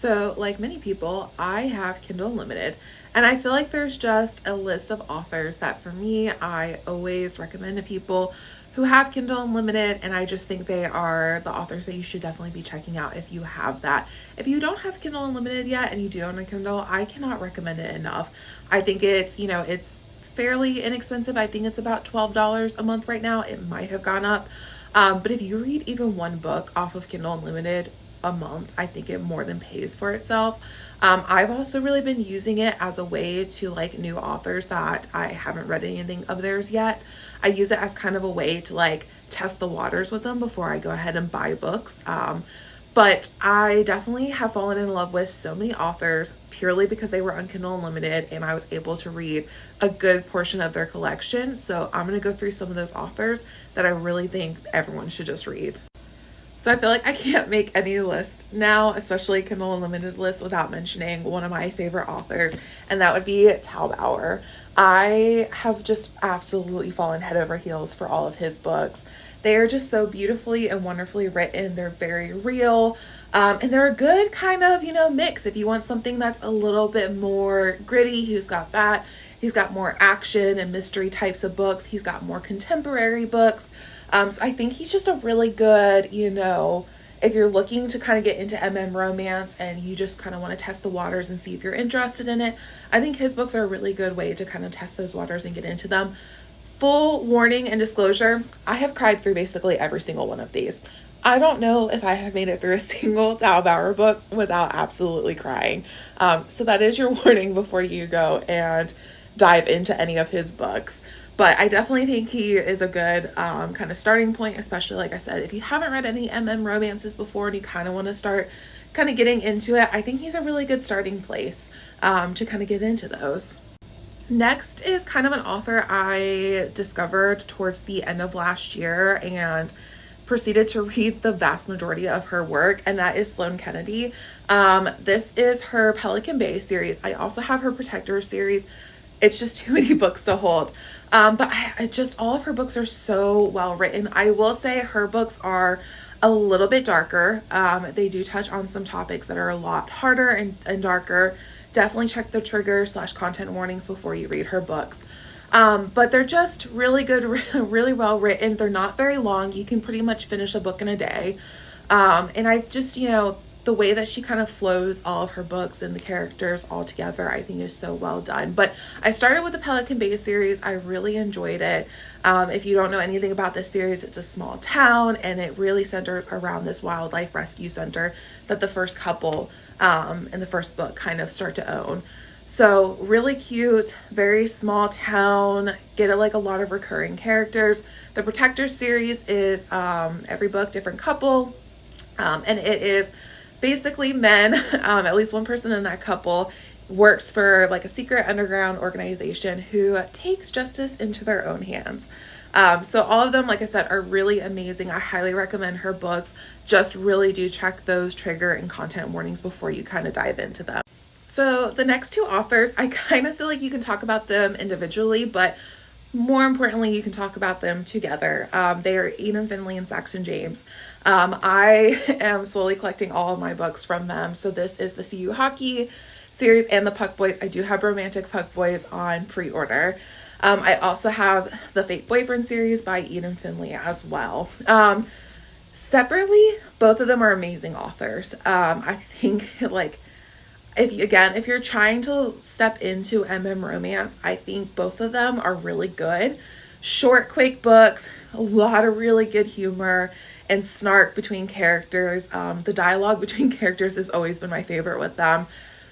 So, like many people, I have Kindle Unlimited, and I feel like there's just a list of authors that for me, I always recommend to people who have Kindle Unlimited, and I just think they are the authors that you should definitely be checking out if you have that. If you don't have Kindle Unlimited yet and you do own a Kindle, I cannot recommend it enough. I think it's fairly inexpensive. I think it's about $12 a month right now. It might have gone up. But if you read even one book off of Kindle Unlimited a month, I think it more than pays for itself. I've also really been using it as a way to like new authors that I haven't read anything of theirs yet. I use it as kind of a way to like test the waters with them before I go ahead and buy books. But I definitely have fallen in love with so many authors purely because they were on Kindle Unlimited and I was able to read a good portion of their collection. So I'm going to go through some of those authors that I really think everyone should just read. So I feel like I can't make any list now, especially Kindle Unlimited list, without mentioning one of my favorite authors, and that would be Taubauer. I have just absolutely fallen head over heels for all of his books. They are just so beautifully and wonderfully written. They're very real, and they're a good kind of, mix. If you want something that's a little bit more gritty, he's got that. He's got more action and mystery types of books. He's got more contemporary books. So I think he's just a really good, if you're looking to kind of get into romance and you just kind of want to test the waters and see if you're interested in it, I think his books are a really good way to kind of test those waters and get into them. Full warning and disclosure, I have cried through basically every single one of these. I don't know if I have made it through a single Taubauer book without absolutely crying. So that is your warning before you go and dive into any of his books. But I definitely think he is a good kind of starting point, especially, like I said, if you haven't read any romances before and you kind of want to start kind of getting into it, I think he's a really good starting place to kind of get into those. Next is kind of an author I discovered towards the end of last year and proceeded to read the vast majority of her work, and that is Sloane Kennedy. This is her Pelican Bay series. I also have her Protector series. It's just too many books to hold. But I just, all of her books are so well written. I will say her books are a little bit darker. They do touch on some topics that are a lot harder and darker. Definitely check the trigger/content warnings before you read her books. But they're just really good, really well written. They're not very long. You can pretty much finish a book in a day. And I just, the way that she kind of flows all of her books and the characters all together, I think is so well done. But I started with the Pelican Bay series. I really enjoyed it. If you don't know anything about this series, it's a small town and it really centers around this wildlife rescue center that the first couple in the first book kind of start to own. So really cute, very small town, get a lot of recurring characters. The Protector series is every book, different couple, and it is basically men, at least one person in that couple works for a secret underground organization who takes justice into their own hands. So all of them, like I said, are really amazing. I highly recommend her books. Just really do check those trigger and content warnings before you kind of dive into them. So the next two authors, I kind of feel like you can talk about them individually, but more importantly, you can talk about them together. They are Eden Finley and Saxon James. I am slowly collecting all of my books from them. So this is the CU Hockey series and the Puck Boys. I do have Romantic Puck Boys on pre-order. I also have the Fake Boyfriend series by Eden Finley as well. Separately, both of them are amazing authors. I think if you're trying to step into romance, I think both of them are really good. Short, quick books, a lot of really good humor and snark between characters. The dialogue between characters has always been my favorite with them.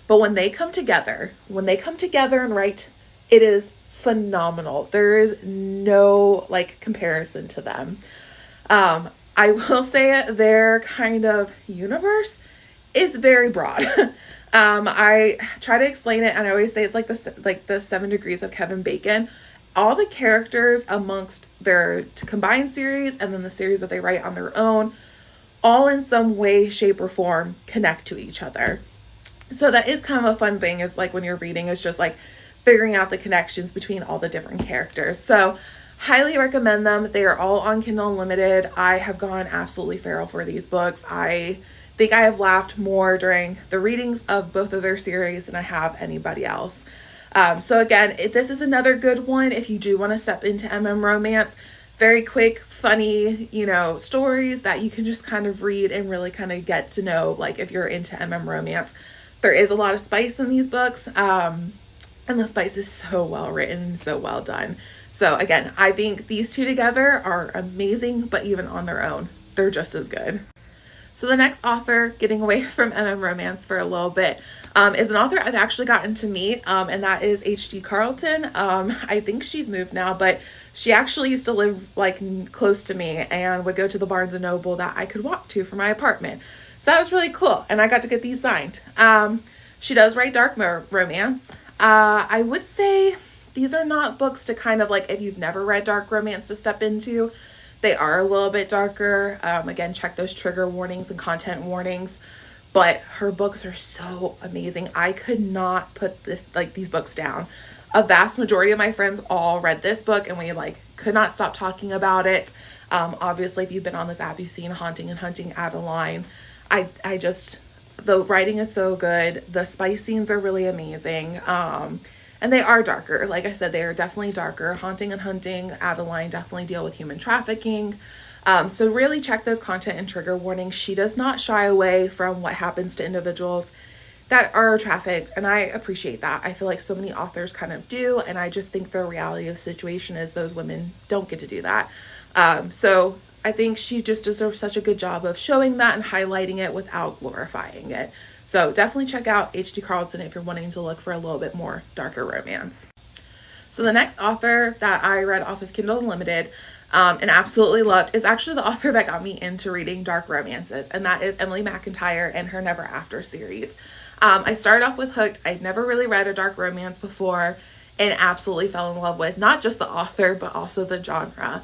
But when they come together and write, it is phenomenal. There is no comparison to them. I will say their kind of universe is very broad. I try to explain it and I always say it's like the 7 degrees of Kevin Bacon. All the characters amongst their combined series and then the series that they write on their own, all in some way, shape, or form connect to each other. So that is kind of a fun thing, is when you're reading, is just figuring out the connections between all the different characters. So highly recommend them. They are all on Kindle Unlimited. I have gone absolutely feral for these books. think I have laughed more during the readings of both of their series than I have anybody else. So again, this is another good one if you do want to step into romance. Very quick, funny, stories that you can just kind of read and really kind of get to know, like if you're into romance. There is a lot of spice in these books, and the spice is so well written and so well done. So again, I think these two together are amazing, but even on their own, they're just as good. So the next author, getting away from romance for a little bit, is an author I've actually gotten to meet, and that is H.D. Carlton. I think she's moved now, but she actually used to live like close to me and would go to the Barnes & Noble that I could walk to from my apartment. So that was really cool, and I got to get these signed. She does write dark romance. I would say these are not books to kind of like, if you've never read dark romance, to step into. They are a little bit darker. Again, check those trigger warnings and content warnings. But her books are so amazing. I could not put these books down. A vast majority of my friends all read this book, and we could not stop talking about it. Obviously, if you've been on this app, you've seen Haunting and Hunting Adeline. The writing is so good. The spice scenes are really amazing. And they are darker. Like I said, they are definitely darker. Haunting and Hunting Adeline definitely deal with human trafficking. So really check those content and trigger warnings. She does not shy away from what happens to individuals that are trafficked, and I appreciate that. I feel like so many authors kind of do, and I just think the reality of the situation is those women don't get to do that. So I think she just deserves such a good job of showing that and highlighting it without glorifying it. So definitely check out H.D. Carlton if you're wanting to look for a little bit more darker romance. So the next author that I read off of Kindle Unlimited and absolutely loved is actually the author that got me into reading dark romances, and that is Emily McIntyre and her Never After series. I started off with Hooked. I'd never really read a dark romance before and absolutely fell in love with not just the author, but also the genre.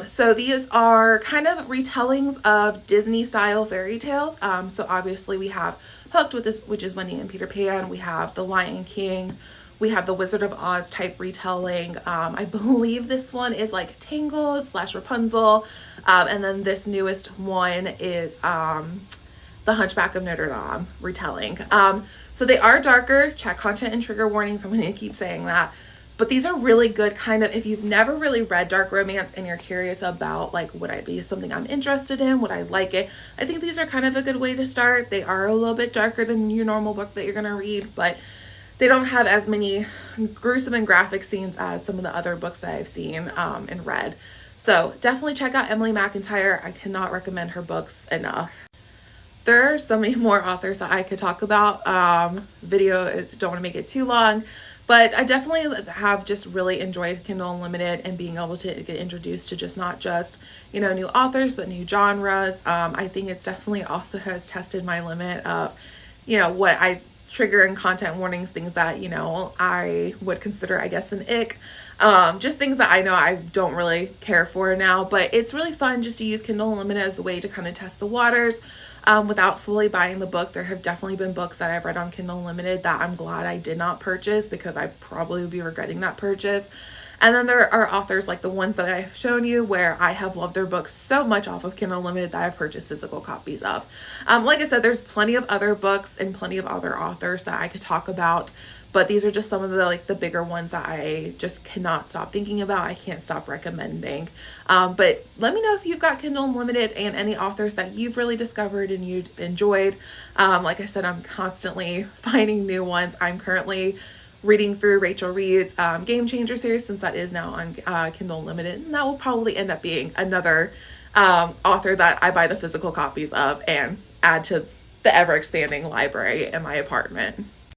So these are kind of retellings of Disney-style fairy tales. So obviously we have Hooked, which is Wendy and Peter Pan. We have The Lion King. We have the Wizard of Oz type retelling. I believe this one is like Tangled / Rapunzel. And then this newest one is The Hunchback of Notre Dame retelling. So they are darker. Check content and trigger warnings. I'm going to keep saying that. But these are really good kind of, if you've never really read dark romance and you're curious about would I be something I'm interested in? Would I like it? I think these are kind of a good way to start. They are a little bit darker than your normal book that you're going to read, but they don't have as many gruesome and graphic scenes as some of the other books that I've seen and read. So definitely check out Emily McIntyre. I cannot recommend her books enough. There are so many more authors that I could talk about. Don't want to make it too long. But I definitely have just really enjoyed Kindle Unlimited and being able to get introduced to not just new authors, but new genres. I think it's definitely also has tested my limit of, what I trigger and content warnings, things that, I would consider, I guess, an ick. Just things that I know I don't really care for now, but it's really fun just to use Kindle Unlimited as a way to kind of test the waters. Without fully buying the book. There have definitely been books that I've read on Kindle Unlimited that I'm glad I did not purchase because I probably would be regretting that purchase. And then there are authors like the ones that I've shown you where I have loved their books so much off of Kindle Unlimited that I've purchased physical copies of. Like I said, there's plenty of other books and plenty of other authors that I could talk about, but these are just some of the bigger ones that I just cannot stop thinking about. I can't stop recommending. But let me know if you've got Kindle Unlimited and any authors that you've really discovered and you enjoyed. Like I said, I'm constantly finding new ones. I'm currently reading through Rachel Reed's Game Changer series, since that is now on Kindle Unlimited, and that will probably end up being another author that I buy the physical copies of and add to the ever-expanding library in my apartment.